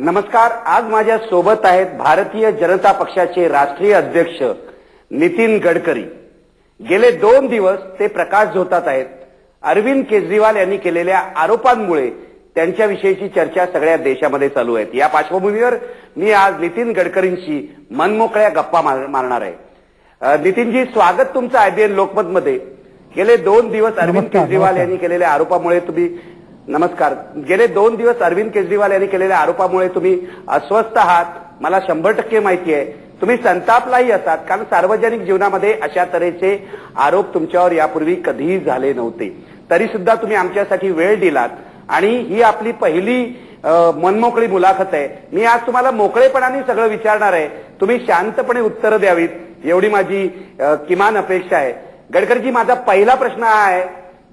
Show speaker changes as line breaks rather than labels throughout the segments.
नमस्कार. आज माझ्या सोबत आहेत भारतीय जनता पक्षाचे राष्ट्रीय अध्यक्ष नितीन गडकरी. गेले 2 दिवस ते प्रकाश झोतात आहेत. अरविंद केजरीवाल यांनी केलेल्या आरोपांमुळे त्यांच्याविषयीची चर्चा सगळ्या देशामध्ये चालू आहे. या पार्श्वभूमीवर मी आज नितीन गडकरींशी मनमोकळ्या गप्पा मारणार आहे. नितीनजी, स्वागत तुमचं आयबीएन लोकमत मध्ये. गेले 2 दिवस अरविंद केजरीवाल यांनी केलेल्या आरोपामुळे तुम्ही गेले 2 दिवस अरविंद केजरीवाल यांनी केलेल्या आरोपामुळे तुम्ही अस्वस्थ आहात. मला 100% माहिती आहे. तुम्ही संतापलाही असाल, कारण सार्वजनिक जीवनामध्ये अशा तऱ्हेचे आरोप तुमच्यावर यापूर्वी कधीही झाले नव्हते. तरी सुद्धा तुम्ही आमच्यासाठी वेळ दिलात आणि ही आपली पहिली मनमोकळी मुलाखत आहे. मी आज तुम्हाला मोकळेपणाने सगळं विचारणार आहे. तुम्ही शांतपणे उत्तरं द्यावीत एवढी माझी किमान अपेक्षा आहे. गडकरीजी, माझा पहिला प्रश्न हा आहे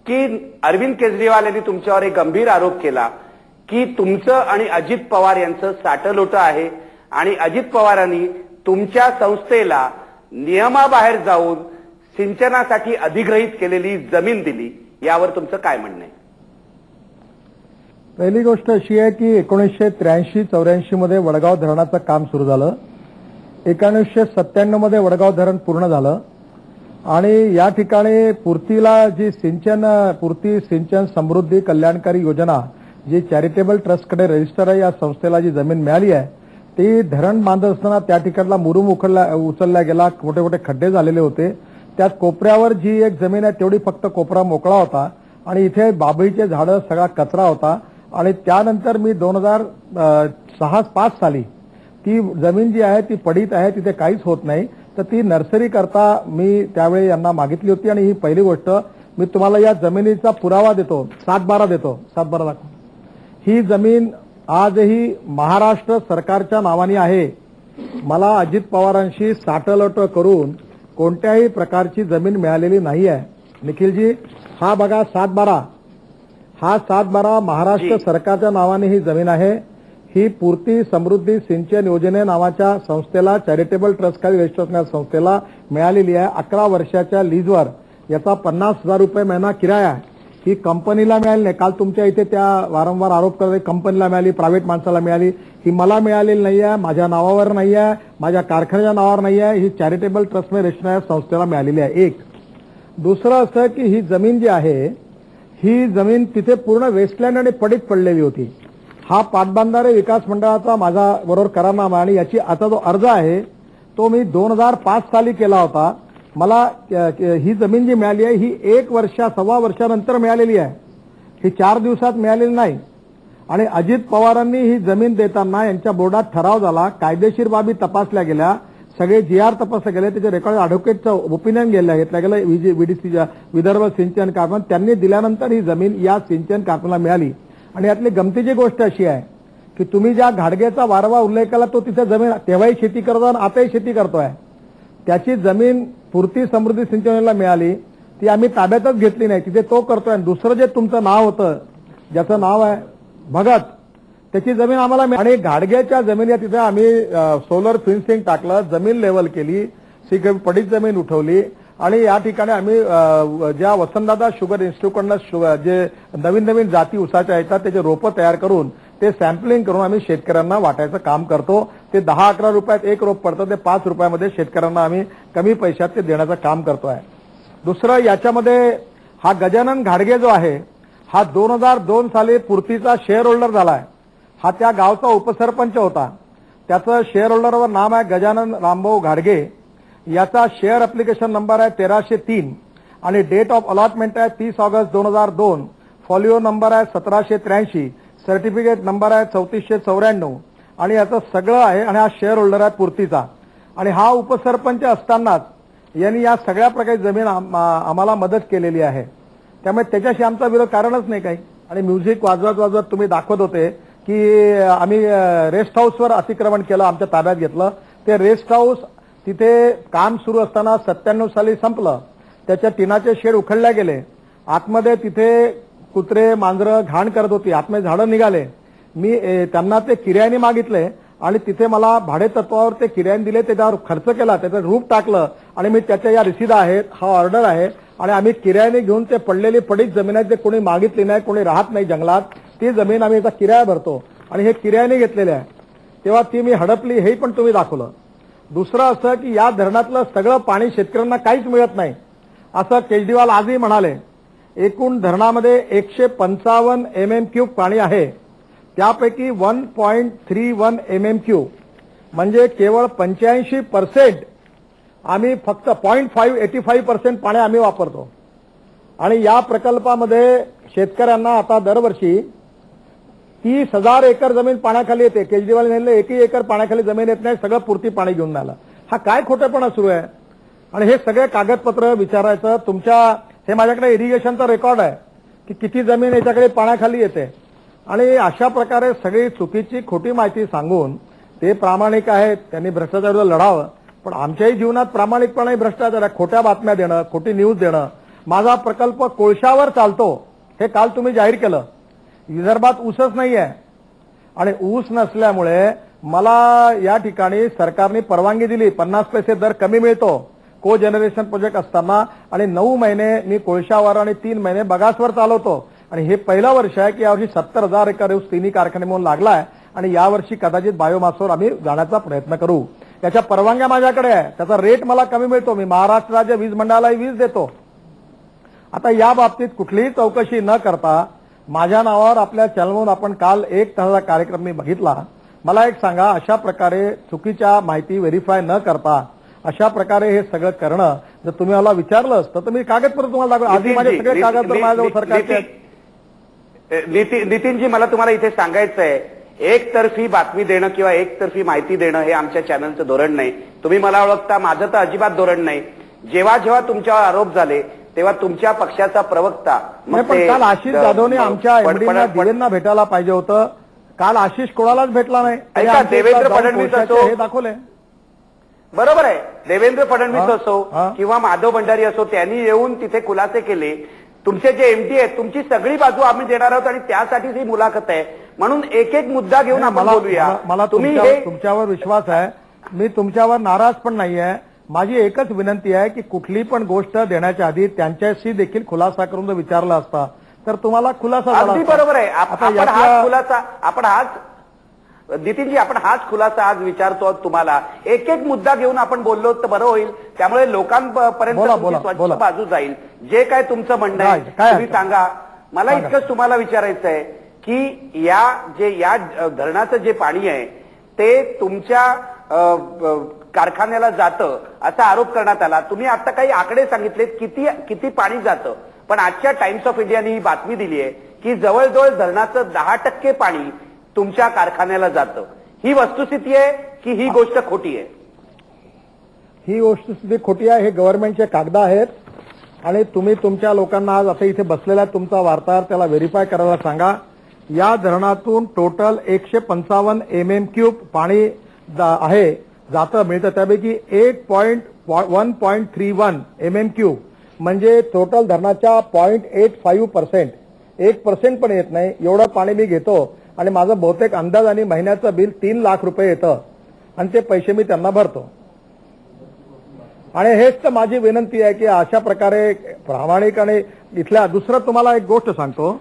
की अरविंद केजरीवाल यांनी तुमच्यावर एक गंभीर आरोप केला की तुमचं आणि अजित पवार यांचं साटलोटं आहे आणि अजित पवारांनी तुमच्या संस्थेला नियमाबाहेर जाऊन सिंचनासाठी अधिग्रहित केलेली जमीन दिली. यावर तुमचं काय म्हणणं आहे?
पहिली गोष्ट अशी आहे की 1983-84 मध्ये वडगाव धरणाचं काम सुरू झालं. 1997 मध्ये वडगाव धरण पूर्ण झालं आणि या ठिकाणी पूर्ती सिंचन समृद्धी कल्याणकारी योजना जी चॅरिटेबल ट्रस्टकडे रजिस्टर आहे, या संस्थेला जी जमीन मिळाली आहे ती धरण बांधत असताना त्या ठिकाणला मुरुम उचलला गेला. मोठे मोठे खड्डे झालेले होते. त्यात कोपऱ्यावर जी एक जमीन आहे तेवढी फक्त कोपरा मोकळा होता आणि इथे बाभळीचे झाडं, सगळा कचरा होता. आणि त्यानंतर मी 2006-05 साली ती जमीन जी आहे ती पडीत आहे, तिथे काहीच होत नाही, तर ती नर्सरी करता मी त्यावेळी यांना मागितली होती. आणि ही पहिली गोष्ट, मी तुम्हाला या जमिनीचा पुरावा देतो. 7/12 देतो. 7/12 दाखव. ही जमीन आजही महाराष्ट्र सरकारच्या नावाने आहे. मला अजित पवारांशी साटलोटं करून कोणत्याही प्रकारची जमीन मिळालेली नाही आहे. निखिलजी, हा बघा 7/12. हा 7/12 महाराष्ट्र सरकारच्या नावाने ही जमीन आहे. ही पूर्ती समृद्धी सिंचन योजने नावाच्या संस्थेला, चॅरिटेबल ट्रस्ट खाली रजिस्टर असणाऱ्या संस्थेला मिळालेली आहे. 11 वर्षाच्या लीजवर. याचा 50,000 रुपये महिना किराया आहे. ही कंपनीला मिळाली नाही. काल तुमच्या इथे त्या वारंवार आरोप करत कंपनीला मिळाली, प्रायव्हेट माणसाला मिळाली. ही मला मिळालेली नाही आहे, माझ्या नावावर नाही आहे, माझ्या कारखान्याच्या नावावर नाही आहे. ही चॅरिटेबल ट्रस्टमध्ये रजिस्टर संस्थेला मिळालेली आहे. एक. दुसरं असं की ही जमीन जी आहे, ही जमीन तिथे पूर्ण वेस्टलँड आणि पडीत पडलेली होती. हा पाटबंधारे विकास मंडळाचा माझा बरोबर करारनामा आणि याची आता जो अर्ज आहे तो मी 2005 साली केला होता. मला ही जमीन जी मिळाली आहे ही 1-1.25 वर्षानंतर मिळालेली आहे. ही 4 दिवसात मिळालेली नाही. आणि अजित पवारांनी ही जमीन देताना यांच्या बोर्डात ठराव झाला, कायदेशीर बाबी तपासल्या गेल्या, सगळे जीआर तपासले गेले, त्याचे रेकॉर्ड ॲडव्होकेटचं ओपिनियन घेतलं गेलं व्हीडीसीच्या विदर्भ सिंचन कारखाना. त्यांनी दिल्यानंतर ही जमीन या सिंचन कारखान्याला मिळाली. आणि यातली गमतीची गोष्ट अशी आहे की तुम्ही ज्या घाडगेचा वारंवार उल्लेख केला तो तिथे जमीन तेव्हाही शेती करतो आणि आताही शेती करतोय. त्याची जमीन पूर्ती समृद्धी सिंचनाला मिळाली, ती आम्ही ताब्यातच घेतली नाही, तिथे तो करतोय. दुसरं जे तुमचं नाव होतं, ज्याचं नाव आहे भगत, त्याची जमीन आम्हाला मिळाली. आणि घाडग्याच्या जमिनी तिथे आम्ही सोलर फेन्सिंग टाकलं, जमीन लेवल केली, पडीत जमीन उठवली. आणि या ठिकाणी आम्ही ज्या वसंतदादा शुगर इन्स्टिट्यूटकडनं जे नवीन जाती उसाच्या येतात त्याचे रोपं तयार करून ते सॅम्पलिंग करून आम्ही शेतकऱ्यांना वाटायचं काम करतो. ते 10-11 रुपयात एक रोप पडतं, ते 5 रुपयामध्ये शेतकऱ्यांना आम्ही कमी पैशात ते देण्याचं काम करतोय. दुसरं, याच्यामध्ये हा गजानन घाडगे जो आहे हा 2002 साली पूर्तीचा शेअर होल्डर झालाय. हा त्या गावचा उपसरपंच होता. त्याचं शेअर होल्डरवर नाम आहे गजानन रामभाऊ घाडगे. याचा शेअर ऍप्लिकेशन नंबर आहे 1303 आणि डेट ऑफ अलॉटमेंट आहे 30 ऑगस्ट 2002. फॉलिओ नंबर आहे 1783. सर्टिफिकेट नंबर आहे 3494 आणि याचं सगळं आहे. आणि हा शेअर होल्डर आहे पूर्तीचा. आणि हा उपसरपंच असतानाच यांनी या सगळ्या प्रकारची जमीन आम्हाला मदत केलेली आहे. त्यामुळे त्याच्याशी आमचा विरोध कारणच नाही काही. आणि म्युझिक वाजवत तुम्ही दाखवत होते की आम्ही रेस्ट हाऊसवर अतिक्रमण केलं, आमच्या ताब्यात घेतलं. ते रेस्ट हाऊस तिथे काम सुरू असताना 97 साली संपलं. त्याच्या टिनाचे शेड उखडले गेले. आतमध्ये तिथे कुत्रे मांजरं घाण करत होती, आतमध्ये झाडं निघाले. मी त्यांना ते किरायाने मागितले आणि तिथे मला भाडे तत्वावर ते किरायाने दिले. त्याच्यावर खर्च केला, त्याचं रूप टाकलं आणि मी त्याच्या या रिसिदा आहेत, हा ऑर्डर आहे. आणि आम्ही किरायाने घेऊन ते पडलेली पडीत जमीन आहे, ते कोणी मागितली नाही, कोणी राहत नाही जंगलात, ती जमीन आम्ही याचा किराया भरतो आणि हे किरायाने घेतलेले आहे. तेव्हा ती मी हडपली हे पण तुम्ही दाखवलं. दुसरं असं की या धरणातलं सगळं पाणी शेतकऱ्यांना काहीच मिळत नाही असं केजरीवाल आजही म्हणाले. एकूण धरणामध्ये 155 MMQ पाणी आहे, त्यापैकी 1.31 MMQ म्हणजे केवळ 85% आम्ही फक्त 0.85% पाणी आम्ही वापरतो. आणि या प्रकल्पामध्ये शेतकऱ्यांना आता दरवर्षी 30,000 एकर जमीन पाण्याखाली येते. केजरीवाल यांनी 1 एकर पाण्याखाली जमीन येत नाही, सगळं पुरती पाणी घेऊन मिळालं. हा काय खोटेपणा सुरू आहे. आणि हे सगळे कागदपत्र विचारायचं तुमच्या, हे माझ्याकडे इरिगेशनचा रेकॉर्ड आहे की किती जमीन याच्याकडे पाण्याखाली येते. आणि अशा प्रकारे सगळी चुकीची खोटी माहिती सांगून ते प्रामाणिक आहेत, त्यांनी भ्रष्टाचाराविरुद्ध लढावं. पण आमच्याही जीवनात प्रामाणिकपणे भ्रष्टाचार आहे. खोट्या बातम्या देणं, खोटी न्यूज देणं. माझा प्रकल्प कोळशावर चालतो हे काल तुम्ही जाहीर केलं. विदर्भात ऊसच नाहीये आणि ऊस नसल्यामुळे मला या ठिकाणी सरकारने परवानगी दिली, 50 पैसे दर कमी मिळतो को जनरेशन प्रोजेक्ट असताना. आणि 9 महिने मी कोळशावर आणि 3 महिने बगासवर चालवतो. आणि हे पहिलं वर्ष आहे की यावर्षी 70,000 एकर ऊस तिन्ही कारखाने म्हणून लागलाय. आणि यावर्षी कदाचित बायोमासवर आम्ही जाण्याचा प्रयत्न करू. त्याच्या परवानग्या माझ्याकडे आहे, त्याचा रेट मला कमी मिळतो. मी महाराष्ट्र राज्य वीज मंडळालाही वीज देतो. आता या बाबतीत कुठलीही चौकशी न करता माझ्या नावावर आपल्या चॅनलवरून आपण काल 1 तासाचा कार्यक्रम मी बघितला. मला एक सांगा, अशा प्रकारे चुकीच्या माहिती व्हेरीफाय न करता अशा प्रकारे हे सगळं करणं, जर तुम्ही मला विचारलं असतं तर मी कागदपत्र तुम्हाला दाखवलं. आधी माझे सगळे कागदपत्र माझ्याजवळ सरकारचे.
नितीनजी, मला तुम्हाला इथे सांगायचं आहे, एकतर्फी बातमी देणं किंवा एकतर्फी माहिती देणं हे आमच्या चॅनलचं धोरण नाही. तुम्ही मला ओळखता, माझं तर अजिबात धोरण नाही. जेव्हा जेव्हा तुमच्यावर आरोप झाले तेव्हा तुमच्या पक्षाचा प्रवक्ता,
पण काल आशिष जाधवने आमच्या एमडीना दिवेंना भेटायला पाहिजे होतं. काल आशिष कोणालाच भेटला नाही.
ऐका, देवेंद्र फडणवीस असो,
हे दाखवले
बरोबर आहे, देवेंद्र फडणवीस असो किंवा माधव भंडारी असो, त्यांनी येऊन तिथे खुलासे केले. तुमचे जे एमडी आहेत, तुमची सगळी बाजू आम्ही देणार आहोत आणि त्यासाठीच ही मुलाखत आहे. म्हणून एक एक मुद्दा घेऊन आपण बोलूया.
मला तुमच्यावर विश्वास आहे, मी तुमच्यावर नाराज पण नाहीये. माझी एकच विनंती आहे की कुठली पण गोष्ट देण्याच्या आधी त्यांच्याशी देखील खुलासा करून जर विचारला असता तर तुम्हाला खुलासा झाला.
अगदी बरोबर आहे. आपण हाच नितीनजी, आपण हाच खुलासा आज विचारतो तुम्हाला. एक एक मुद्दा घेऊन आपण बोललो तर बरं होईल. त्यामुळे लोकांपर्यंत स्वच्छ बाजू जाईल. जे काय तुमचं म्हणणं आहे तुम्ही सांगा. मला इतकंच तुम्हाला विचारायचं आहे की या धरणाचं जे पाणी आहे ते तुमच्या कारखान्याला जातं असा आरोप करण्यात आला. तुम्ही आता काही आकडे सांगितलेत किती पाणी जातं, पण आजच्या टाइम्स ऑफ इंडियाने ही बातमी दिली आहे की जवळजवळ धरणाचं 10% पाणी तुमच्या कारखान्याला जातं. ही वस्तुस्थिती आहे की ही गोष्ट खोटी आहे?
ही वस्तुस्थिती खोटी आहे. हे गव्हर्नमेंटचे कागद आहेत आणि तुम्ही तुमच्या लोकांना आज आता इथे बसलेला तुमचा वार्ताहर त्याला व्हेरीफाय करायला सांगा. या धरणातून टोटल 155 MMQ पाणी आहे जातं मिळतं. त्यापैकी 1.31 MMQ म्हणजे टोटल धरणाच्या 0.85%, 1% पण येत नाही एवढं पाणी मी घेतो. आणि माझं बहुतेक अंदाज आणि महिन्याचं बिल 3 लाख रुपये येतं आणि ते पैसे मी त्यांना भरतो. आणि हेच तर माझी विनंती आहे की अशा प्रकारे प्रामाणिक आणि इथल्या. दुसरं तुम्हाला एक गोष्ट सांगतो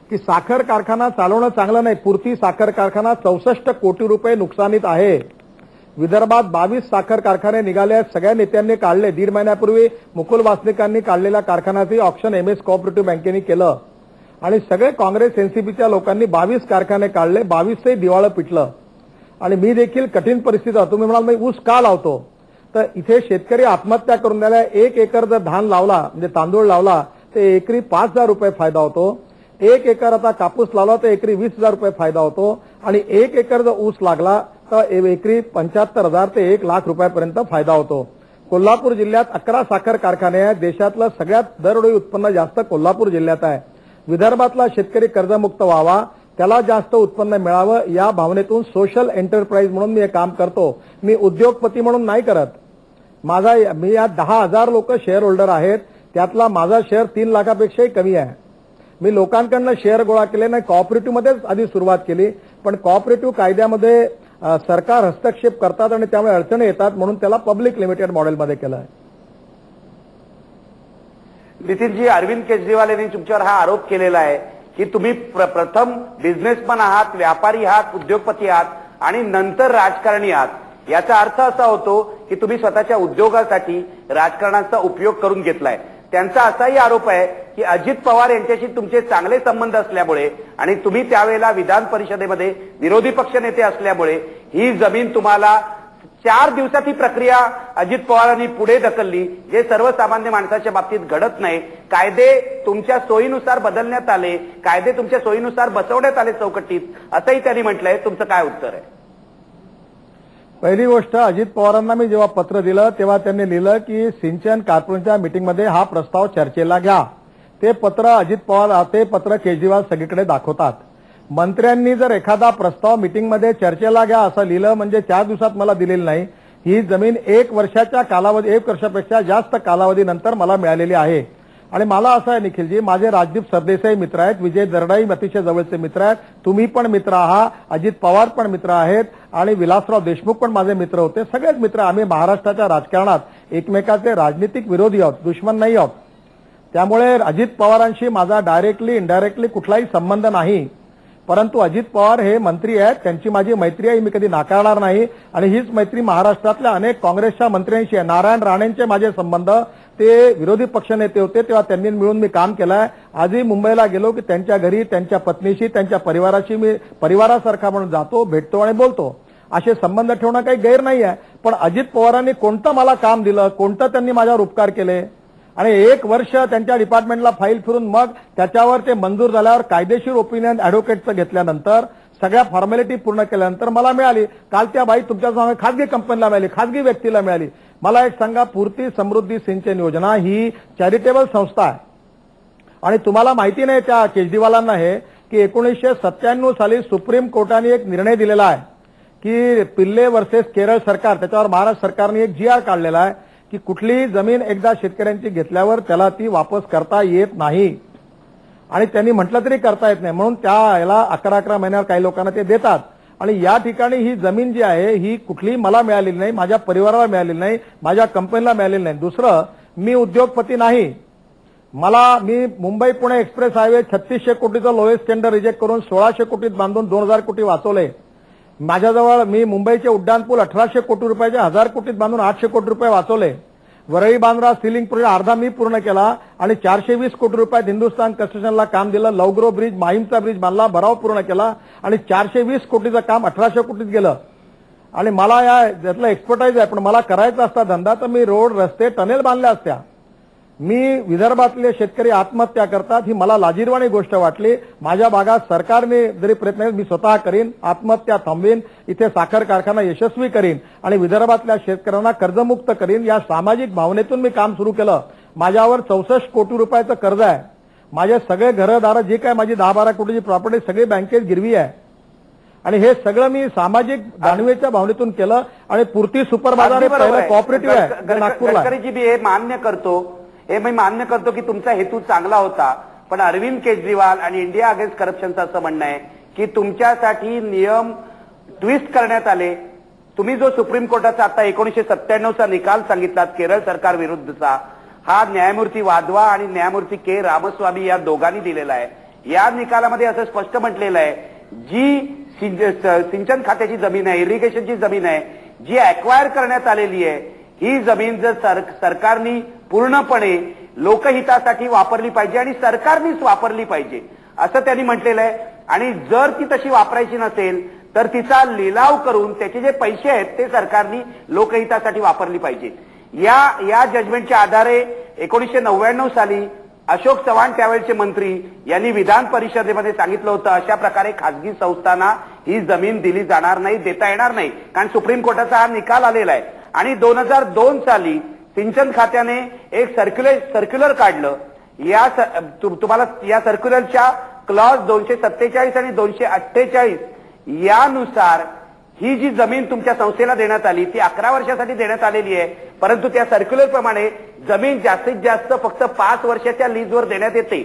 की साखर कारखाना चालवणं चांगलं नाही. पुरती साखर कारखाना 64 कोटी रुपये नुकसानीत आहे. विदर्भात 22 साखर कारखाने निघाले आहेत. सगळ्या नेत्यांनी काढले. 1.5 महिन्यापूर्वी मुकुल वासनिकांनी काढलेल्या कारखान्याचे ऑप्शन MS कोऑपरेटिव्ह बँकेने केलं आणि सगळे काँग्रेस एनसीपीच्या लोकांनी 22 कारखाने काढले. 22 दिवाळं पिटलं. आणि मी देखील कठीण परिस्थिती आहे. तुम्ही म्हणाल मी ऊस का लावतो, तर इथे शेतकरी आत्महत्या करून द्यायला. 1 एकर जर धान लावला म्हणजे तांदूळ लावला तर एकरी 5,000 रुपये फायदा होतो. 1 एकर आता कापूस लावला तर एकरी 20,000 रुपये फायदा होतो. आणि 1 एकर जर ऊस लागला तर एकरी 75,000 ते 1 लाख रुपयापर्यंत फायदा होतो. कोल्हापूर जिल्ह्यात 11 साखर कारखाने आहेत. देशातलं सगळ्यात दरडोई उत्पन्न जास्त कोल्हापूर जिल्ह्यात आहे. विदर्भातला शेतकरी कर्जमुक्त व्हावा, त्याला जास्त उत्पन्न मिळावं या भावनेतून सोशल एंटरप्राइज म्हणून मी हे काम करतो. मी उद्योगपती म्हणून नाही करत. मी यात 10,000 लोक शेअर होल्डर आहेत. त्यातला माझा शेअर 3 लाखापेक्षाही कमी आहे. मी लोकांकडनं शेअर गोळा केले नाही. कॉपरेटिव्हमध्येच आधी सुरुवात केली, पण कॉपरेटिव्ह कायद्यामध्ये सरकार हस्तक्षेप करतात आणि त्यामुळे अडचणी येतात म्हणून त्याला पब्लिक लिमिटेड मॉडेलमध्ये केलं आहे.
नितीनजी, अरविंद केजरीवाल यांनी तुमच्यावर हा आरोप केलेला आहे की तुम्ही प्रथम बिझनेसमॅन आहात, व्यापारी आहात, उद्योगपती आहात आणि नंतर राजकारणी आहात, याचा अर्थ असा होतो की तुम्ही स्वतःच्या उद्योगासाठी राजकारणाचा उपयोग करून घेतलाय. त्यांचा असाही आरोप आहे की अजित पवार यांच्याशी तुमचे चांगले संबंध असल्यामुळे आणि तुम्ही त्यावेळेला विधान परिषदेमध्ये विरोधी पक्षनेते असल्यामुळे ही जमीन तुम्हाला 4 दिवसात ही प्रक्रिया अजित पवारांनी पुढे ढकलली, जे सर्वसामान्य माणसाच्या बाबतीत घडत नाही. कायदे तुमच्या सोयीनुसार बदलण्यात आले, कायदे तुमच्या सोयीनुसार बसवण्यात आले चौकटीत, असंही त्यांनी म्हटलंय. तुमचं काय उत्तर आहे?
पहिली गोष्ट, अजित पवारांना मी जेव्हा पत्र दिलं तेव्हा त्यांनी लिहिलं की सिंचन कॉर्पोरेशनच्या मीटिंगमध्ये हा प्रस्ताव चर्चेला घ्या. ते पत्र केजरीवाल सगळीकडे दाखवतात. मंत्र्यांनी जर एखादा प्रस्ताव मीटिंगमध्ये चर्चेला घ्या असं लिहिलं म्हणजे 4 दिवसात मला दिलेली नाही. ही जमीन 1 वर्षापेक्षा जास्त कालावधीनंतर मला मिळालेली आहे. आणि मला असं आहे निखिलजी, माझे राजदीप सरदेसाई मित्र आहेत, विजय दर्डाई अतिशय जवळचे मित्र आहेत, तुम्ही पण मित्र आहात, अजित पवार पण मित्र आहेत आणि विलासराव देशमुख पण माझे मित्र होते. सगळेच मित्र. आम्ही महाराष्ट्राच्या राजकारणात एकमेकाचे राजनीतिक विरोधी आहोत, दुश्मन नाही आहोत. त्यामुळे अजित पवारांशी माझा डायरेक्टली इनडायरेक्टली कुठलाही संबंध नाही. परंतु अजित पवार हे मंत्री आहेत, त्यांची माझी मैत्री आहे, मी कधी नाकारणार नाही. आणि हीच मैत्री महाराष्ट्रातल्या अनेक काँग्रेसच्या मंत्र्यांशी आहे. नारायण राणेंचे माझे संबंध, ते विरोधी पक्षनेते होते तेव्हा त्यांनी मिळून मी काम केलंय. आजही मुंबईला गेलो की त्यांच्या घरी, त्यांच्या पत्नीशी, त्यांच्या परिवाराशी मी परिवारासारखा म्हणून जातो, भेटतो आणि बोलतो. असे संबंध ठेवणं काही गैर नाही आहे. पण अजित पवारांनी कोणतं मला काम दिलं, कोणतं त्यांनी माझ्यावर उपकार केले आणि 1 वर्ष त्यांच्या डिपार्टमेंटला फाईल फिरून मग त्याच्यावर ते मंजूर झाल्यावर कायदेशीर ओपिनियन ॲडव्होकेटचं घेतल्यानंतर सगळ्या फॉर्मॅलिटी पूर्ण केल्यानंतर मला मिळाली. काल त्या बाई तुमच्या सांगा खासगी कंपनीला मिळाली, खासगी व्यक्तीला मिळाली. मला एक सांगा, पूर्ती समृद्धी सिंचन योजना ही चॅरिटेबल संस्था आहे आणि तुम्हाला माहिती नाही त्या केजरीवालांना हे की 1997 साली सुप्रीम कोर्टाने एक निर्णय दिलेला आहे की पिल्ले वर्सेस केरळ सरकार, त्याच्यावर महाराष्ट्र सरकारने एक GR काढलेला आहे की कुठलीही जमीन एकदा शेतकऱ्यांची घेतल्यावर त्याला ती वापस करता येत नाही. आणि त्यांनी म्हटलं तरी करता येत नाही, म्हणून याला 11 महिन्यावर काही लोकांना ते देतात. आणि या ठिकाणी ही जमीन जी आहे ही कुठलीही मला मिळालेली नाही, माझ्या परिवाराला मिळालेली नाही, माझ्या कंपनीला मिळालेली नाही. दुसरं, मी उद्योगपती नाही. मी मुंबई पुणे एक्सप्रेस हायवे 3600 कोटीचं लोएस्ट टेंडर रिजेक्ट करून 1600 कोटीत बांधून 2000 कोटी वाचवले. माझ्याजवळ मी मुंबईचे उड्डाणपूल 1800 कोटी रुपयाचे 1000 कोटीत बांधून 800 कोटी रुपये वाचवले. वरळी बांद्रा सिलिंग प्रोजेक्ट अर्धा मी पूर्ण केला आणि 420 कोटी रुपयात हिंदुस्थान कन्स्ट्रक्शनला काम दिलं. लवग्रो ब्रिज, माहीमचा ब्रिज बांधला, भराव पूर्ण केला आणि 420 कोटीचं काम 1800 कोटीत गेलं. आणि मला यातलं एक्सपर्टाईज आहे, पण मला करायचा असता धंदा तर मी रोड, रस्ते, टनेल बांधल्या असत्या. मी विदर्भातले शेतकरी आत्महत्या करतात ही मला लाजिरवाणी गोष्ट वाटली. माझ्या भागात सरकारने जरी प्रयत्न मी स्वतः करीन, आत्महत्या थांबवीन, इथे साखर कारखाना यशस्वी करीन आणि विदर्भातल्या शेतकऱ्यांना कर्जमुक्त करीन. या सामाजिक भावनेतून मी काम सुरू केलं. माझ्यावर 64 कोटी रुपयाचं कर्ज आहे. माझे सगळे घरदार, जे काय माझी 10-12 कोटीची प्रॉपर्टी सगळी बँकेत गिरवी आहे. आणि हे सगळं मी सामाजिक जाणीवेच्या भावनेतून केलं. आणि पूर्ती सुपर बाजार हे पहिलं कॉपरेटिव्ह आहे नागपूरला.
मी मान्य करतो की तुमचा हेतू चांगला होता, पण अरविंद केजरीवाल आणि इंडिया अगेन्स्ट करप्शनचं असं म्हणणं आहे की तुमच्यासाठी नियम ट्विस्ट करण्यात आले. तुम्ही जो सुप्रीम कोर्टाचा आता 1997चा निकाल सांगितलात केरळ सरकार विरुद्धचा, हा न्यायमूर्ती वाधवा आणि न्यायमूर्ती के रामस्वामी या दोघांनी दिलेला आहे. या निकालामध्ये असं स्पष्ट म्हटलेलं आहे, जी सिंचन खात्याची जमीन आहे, इरिगेशनची जमीन आहे, जी अक्वायर करण्यात आलेली आहे, ही जमीन जर सरकारने पूर्णपणे लोकहितासाठी वापरली पाहिजे आणि सरकारनेच वापरली पाहिजे असं त्यांनी म्हटलेलं आहे. आणि जर ती तशी वापरायची नसेल तर तिचा लिलाव करून त्याचे जे पैसे आहेत ते सरकारने लोकहितासाठी वापरली पाहिजे. या जजमेंटच्या आधारे 1999 साली अशोक चव्हाण त्यावेळेचे मंत्री यांनी विधान परिषदेमध्ये सांगितलं होतं अशा प्रकारे खासगी संस्थांना ही जमीन दिली जाणार नाही, देता येणार नाही, कारण सुप्रीम कोर्टाचा हा निकाल आलेला आहे. आणि 2002 साली सिंचन खात्याने एक सर्क्युलर काढलं. तुम्हाला या सर्क्युलरच्या क्लॉज 247 आणि 248 यानुसार ही जी जमीन तुमच्या संस्थेला देण्यात आली ती 11 वर्षासाठी देण्यात आलेली आहे. परंतु त्या सर्क्युलर प्रमाणे जमीन जास्तीत जास्त फक्त 5 वर्षाच्या लीजवर देण्यात येते.